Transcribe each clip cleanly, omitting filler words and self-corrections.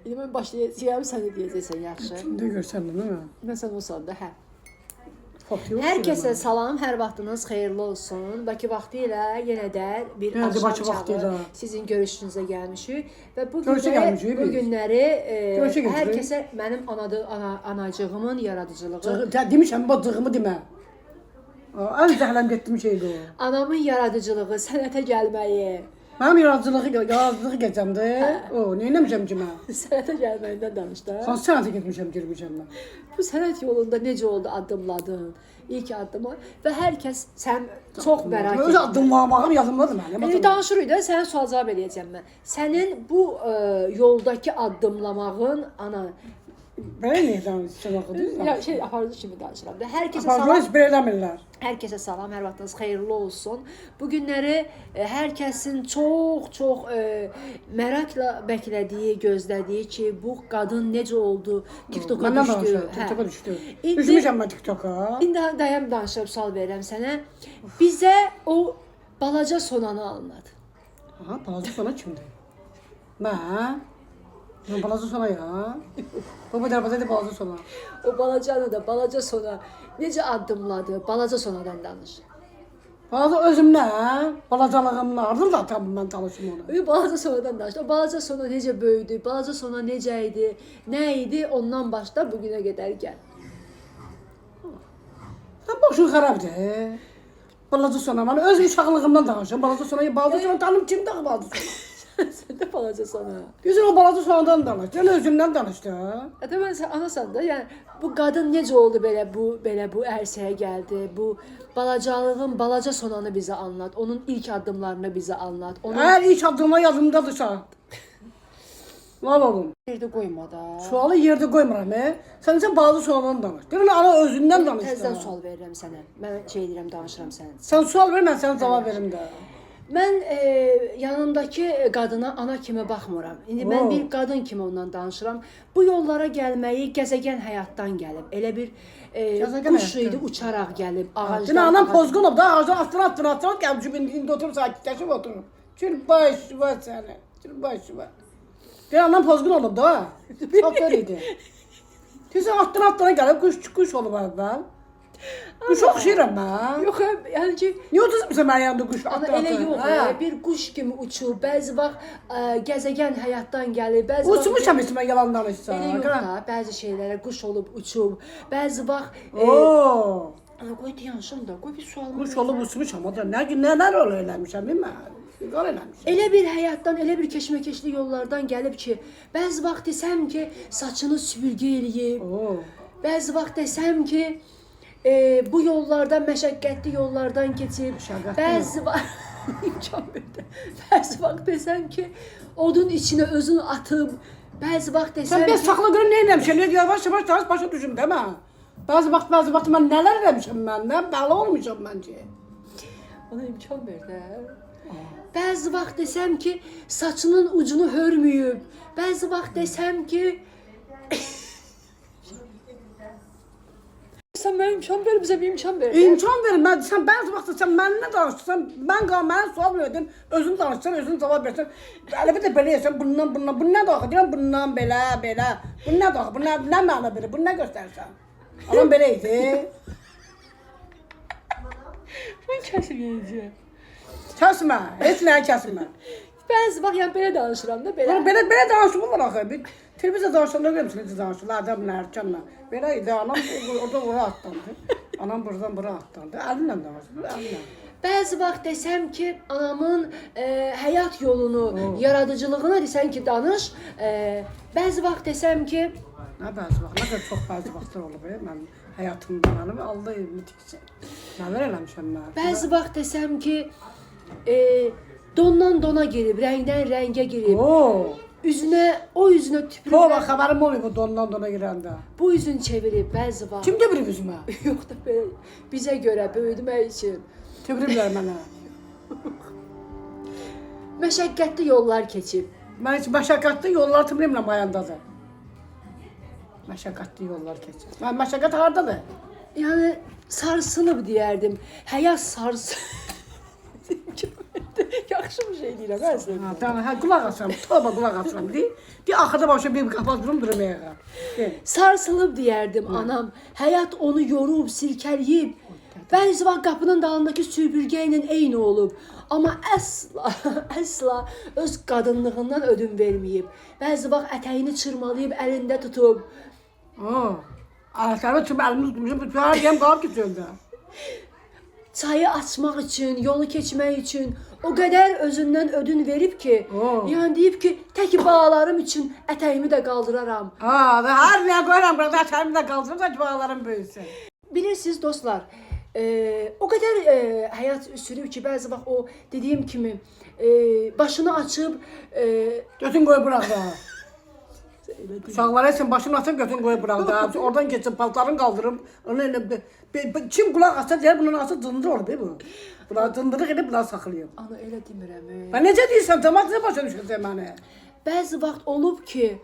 İndi mən başlayacağım, sən də deyəcəksən yaxşı. Şimdi görsən değil mi? Məsələn o sonda, hə. Hər Hər kəsə salam, hər vaxtınız xeyirli olsun. Bakı vaxtı ilə yenə də bir Bəli, axşam Bakı vaxtı çağı ilə. sizin görüşünüzə gəlmişik və bu Görüşə gəlmişik günləri, bu biz. günləri Görüşə hər getiririk. kəsə mənim anacığımın yaradıcılığı, Demişəm, bacığımı demə. Ən zəhləm getdiyim şeydir o. anamın yaradıcılığı, sənətə gəlməyi, Mənim yaradıcılıq gecəmdir. O, neyləmişəm ki mən? sənətə gəlməyindən danış da. Hansı sənətə girmişəm mən? Bu sənət yolunda necə oldu, addımladın, ilk addımı və hər kəs sən çox mərak Öz addımlamağım yadımdadır mənim. İndi danışırıq da, sənə sual cavab eləyəcəm mən. Sənin bu yoldakı addımlamağın ana Belə niyə danışırsan axı? ya şey aparıcı kimi danışıram da. Hər kəsə Aparıcı salam. heç belə eləmirlər. Hər kəsə salam, hər vaxtınız xeyirli olsun. Bu günləri hər kəsin çox mərakla bəklədiyi, gözlədiyi ki, bu qadın necə oldu, TikToka Məndən düşdü. danışır, TikToka düşdü. İndi- Düşmüşəm mən TikToka. İndi dayan danışıb sual verirəm sənə. Bizə o balaca sonanı anlat. Aha, balaca sona kimdir? Mən? Mən balaca sona ya. Baba dərbədə balaca sona. O balacanı da balaca sona necə addımladı? Balaca sonadan danış. Balaca özümdən, balacalığımla ardından tam mən danışım onu. O balaca sonadan danış. O balaca sona necə böyüdü? Balaca sona necə idi? Nə idi? Ondan başla bu günə qədər gəl. Sən başın xarabdır. Balaca sona, mən öz uşaqlığımdan danışım. Balaca sona tanım kimdir axı balaca sona? Sən də balaca sona. Güzel o balaca sonadan danış. Sən özündən danış da. Hətta mən sən anasan da, yəni bu qadın necə oldu belə bu ərsəyə gəldi? Bu balacalığın balaca sonanı bizə anlat. Onun ilk addımlarını bizə anlat. Onun Əgər ilk addımla yadımdadırsa. Var oğlum. yerdə qoyma da. Sualı yerdə qoymuram. Sən balaca sonadan danış. Deyirəm ana özündən danış. Təzədən sual verirəm sənə. Mən şey edirəm, danışıram sənə. Sən sual ver, mən sənə cavab verim də. Mən yanımdakı qadına ana kimi baxmıram. İndi mən bir qadın kimi ondan danışıram. Bu yollara gəlməyi gəzəgən həyatdan gəlib. Elə bir Gəzəgən quş idi, həyatdan. uçaraq gəlib, ağacdan. Dünən anam pozğun olub da ağacdan atdın gəlib indi oturub sakitləşib oturur. Çür baş var sənə. Çür baş var. Dünən anam pozğun olub da. Şofer idi. Tüsən atdın gəlib quş olub əvvəl. Quş oxşayıram mən. Yox, yəni ki, Niyə oturmuşsan mənim yanımda quş ana atdın? elə yox, bir quş kimi uçub, bəzi vaxt gəzəgən həyatdan gəlib, bəzi vaxt Uçmuşam heç mən yalan danışsam. elə yox da, bəzi şeylərə quş olub uçub, bəzi vaxt Oo. ana qoy danışım da, qoy bir sualım. Quş olub uçmuşam o da. Nələr ola eləmişəm mən? Qal eləmişəm. Elə bir həyatdan, elə bir keşməkeşli yollardan gəlib ki, bəzi vaxt desəm ki, saçını süpürgə eləyib, Oo. bəzi vaxt desəm ki, bu yollardan, məşəqqətli yollardan keçib, Məşəqqətli bəzi vaxt imkan verdi. Bəzi vaxt desəm ki, odun içinə özünü atıb, bəzi vaxt desəm Sən ki, bəs saxla görüm nə eləmişəm? Nə yavaş danış başa düşüm də mən. Bəzi vaxt mən nələr eləmişəm mən? Nə bəla olmuşam məncə. ona imkan verdi. Bəzi vaxt desəm ki, saçının ucunu hörməyib. Bəzi vaxt desəm ki, sən mənə imkan ver, bizə bir imkan ver. İmkan verin. Sən bəzi vaxt sən mənimlə danışırsan, mənə sual verdin, özün danışsan, özün cavab versən. Əlbəttə belə etsən, bundan. Bu nə daxı? Deyirəm bundan belə. Bu nə daxı? Bu nə məna verir? Bu nə göstərsən? Adam belə idi. Mən kəsilməyəcəm. Kəsmə. Heç nəyi kəsmə. Bəzi vaxt yəni belə danışıram da, belə. Belə danışılmır axı. Bir televiziya danışanda görmüsən necə danışırlar adamla, hərkanla. Belə idi, anam orada ora atlandı. Anam buradan bura atlandı. Əlinlə danışır, əlinlə. Bəzi vaxt desəm ki, anamın həyat yolunu, yaradıcılığına desən ki, danış. Bəzi vaxt desəm ki, Nə bəzi vaxt, nə qədər çox bəzi vaxtlar olub mənim həyatımda mənim Allah evimi tiksin. Nələr eləmişəm mən. bəzi vaxt desəm ki, dondan dona girib, rəngdən rəngə girib. Oo. O üzünə tüpürüb. Tova xəbərim olmuyor bu dondan dona girəndə. Bu üzün çevirib bəzi vaxt. Kim tüpürüb üzümə? Yox da belə bizə görə böyüdmək üçün Tüpürüblər mənə. məşəqqətli yollar keçib. Mən heç məşəqqətli yollar tüpürüblər mayandadır. Məşəqqətli yollar keçir. Mən məşəqqət hardadır? Yəni sarsılıb deyərdim. Həyat Yaxşı bir şey deyirəm, əslində. Ha, tamam, ha, qulaq asam, toba qulaq asam, de axırda başa bir qapatıram durmaya. De. Sarsılıb deyərdim anam. Həyat onu yorub, silkələyib. Bəzi vaxt qapının dalındakı süpürgə ilə eyni olub. Amma əsla öz qadınlığından ödün verməyib. Bəzi vaxt ətəyini çırmalayıb, əlində tutub. Ayaqlarımı tüm əlimi tutmuşum, bu hər yem qalıb ki çöldə. Çayı açmaq üçün, yolu keçmək üçün o qədər özündən ödün verib ki, yəni deyib ki, tək bağlarım üçün ətəyimi də qaldıraram. Və hər nəyə qoyuram, burada ətəyimi də qaldırım da ki, bağlarım böyüsün. Bilirsiniz dostlar, o qədər həyat sürüb ki, bəzi vaxt o dediyim kimi başını açıb Götün qoy bırak da. Uşaqlara sən başını açıb götün qoy bırak da. Oradan keçib paltarını qaldırıb, kim qulaq atsa deyər bunun ası cındır olur be bu. Bunlar cındırıq edib bunlar saxlayıb. Ana elə demirəm. Ben necə deyirsən, tamam necə başa düşürsən məni? Bəzi vaxt olub ki,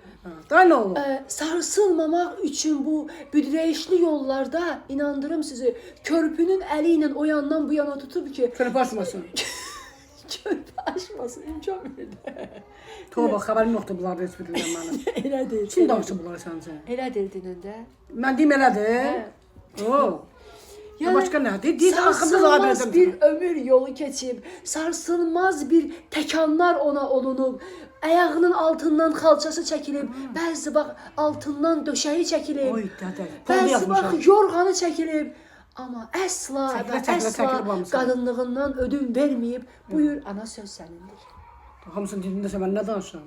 Da nə olur? sarsılmamaq üçün bu büdrəyişli yollarda inandırım sizi, körpünün əli ilə o yandan bu yana tutub ki, Körpü açmasın. körpü aşmasın, imkan verdi. Toba xəbərim yoxdur bunlarda heç birindən mənim. Elədir. Kim danışır bunları səncə? Elədir dinində. Mən deyim elədir. Yəni, Başqa nədir? Deyir, axırda sarsılmaz zabirdim. bir ömür yolu keçib, sarsılmaz bir təkanlar ona olunub, ayağının altından xalçası çəkilib, bəzi vaxt altından döşəyi çəkilib, Oy, dədə. Poldu bəzi yazmışam. vaxt yorğanı çəkilib. Amma əsla və Çəkilə əsla qalmısan. qadınlığından ödün verməyib. Buyur, ana söz sənindir. Hamısını dediyində sən mən nə danışıram?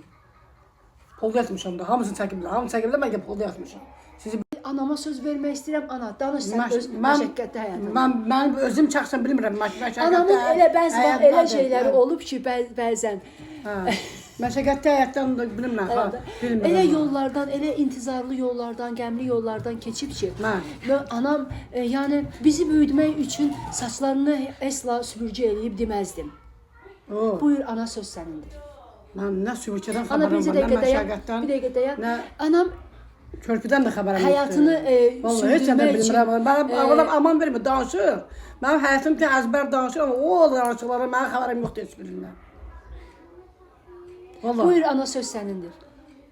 Polda yatmışam da, hamısını çəkiblər. Hamısını çəkiblər, mən də polda yatmışam. Sizi Anama söz vermək istəyirəm, ana, danış sən öz mən məşəqqətli həyatını. mən özüm şəxsən bilmirəm məşəqqətli. Anamın elə bəzi vaxt elə həyatdadır. şeyləri olub ki, bəzən Məşəqqətli həyatdan da bilmirəm. Bilmirəm. elə yollardan, elə intizarlı yollardan, qəmli yollardan keçib ki, və anam yəni bizi böyütmək üçün saçlarını əsla süpürgə eləyib deməzdim. Buyur, ana söz sənindir. Mən nə sübükədən Ana xəbərim bir var, nə dəqiqə dayan, məşəqqətdən. bir dəqiqə dayan. nə- Anam Körpüdən də xəbərim yoxdur. həyatını Vallahi heç nə sürdürmək üçün bilmirəm. Mənim aman vermir, danışır. Mənim həyatım ki əzbər danışır, amma o danışıqlara mənim xəbərim yoxdur heç birindən. Vallahi. buyur, ana söz sənindir.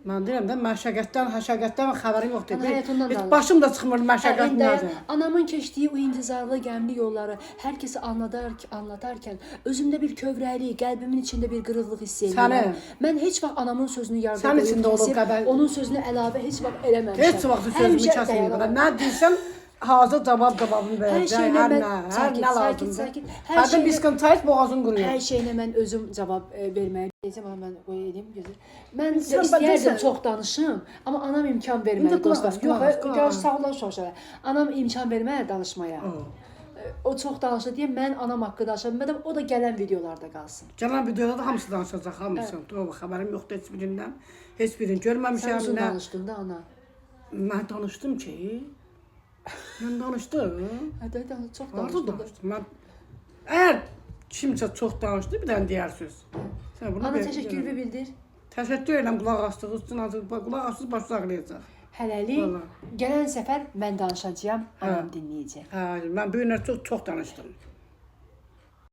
Mən deyirəm də məşəqqətdən, həşəqqətdən xəbərim yoxdur. Ana həyatından Heç danış. başım da çıxmır məşəqqət İndi nədir. anamın keçdiyi o intizarlı, qəmli yolları hər kəsə anlatarkən özümdə bir kövrəklik, qəlbimin içində bir qırıqlıq hiss edirəm. Sənin? Mən heç vaxt anamın sözünü yarıda Sənin qoyub içində olur kəsib, qəbər- onun sözünü əlavə heç vaxt eləməmişəm. Heç vaxt sözümü Həmişə kəsməyib. dayanıram. Nə deyirsən, hazır cavabını Hər verəcək. şeylə Hər mən nə, hər sakit, nə sakit, lazımdır. sakit. Hər Hərdən şeylə- bir sıkıntı boğazın quruyor. Hər şeylə mən özüm cavab verməyə deyəcəm, amma mən qoy edeyim gözür. Mən də Sən istəyərdim sən- çox danışım, amma anam imkan İndi vermədi qulaq dostlar. as, qulaq as, qulaq Yox, as. sağlaş şoşara. Anam imkan vermədi danışmaya. O çox danışdı deyə mən anam haqqı danışa bilmədim. O da gələn videolarda qalsın. Gələn videoda da hamısı danışacaq, hamısı. Doğru, xəbərim yoxdur heç birindən. Heç birini Sən görməmişəm. uzun Nə danışdın da ana. mən danışdım ki. Mən danışdım. Hə, çox Harda danışdın. danışdım? Mən əgər kimsə çox danışdı, bir dənə deyər söz. Sən bunu Ana təşəkkürümü bildir. Təşəkkür edirəm qulaq asdığınız üçün. Qulaq asdınız, başınız ağrıyacaq. Hələlik Vallahi. gələn səfər mən danışacağam, anam dinləyəcək. Hə, mən bu günlər çox danışdım.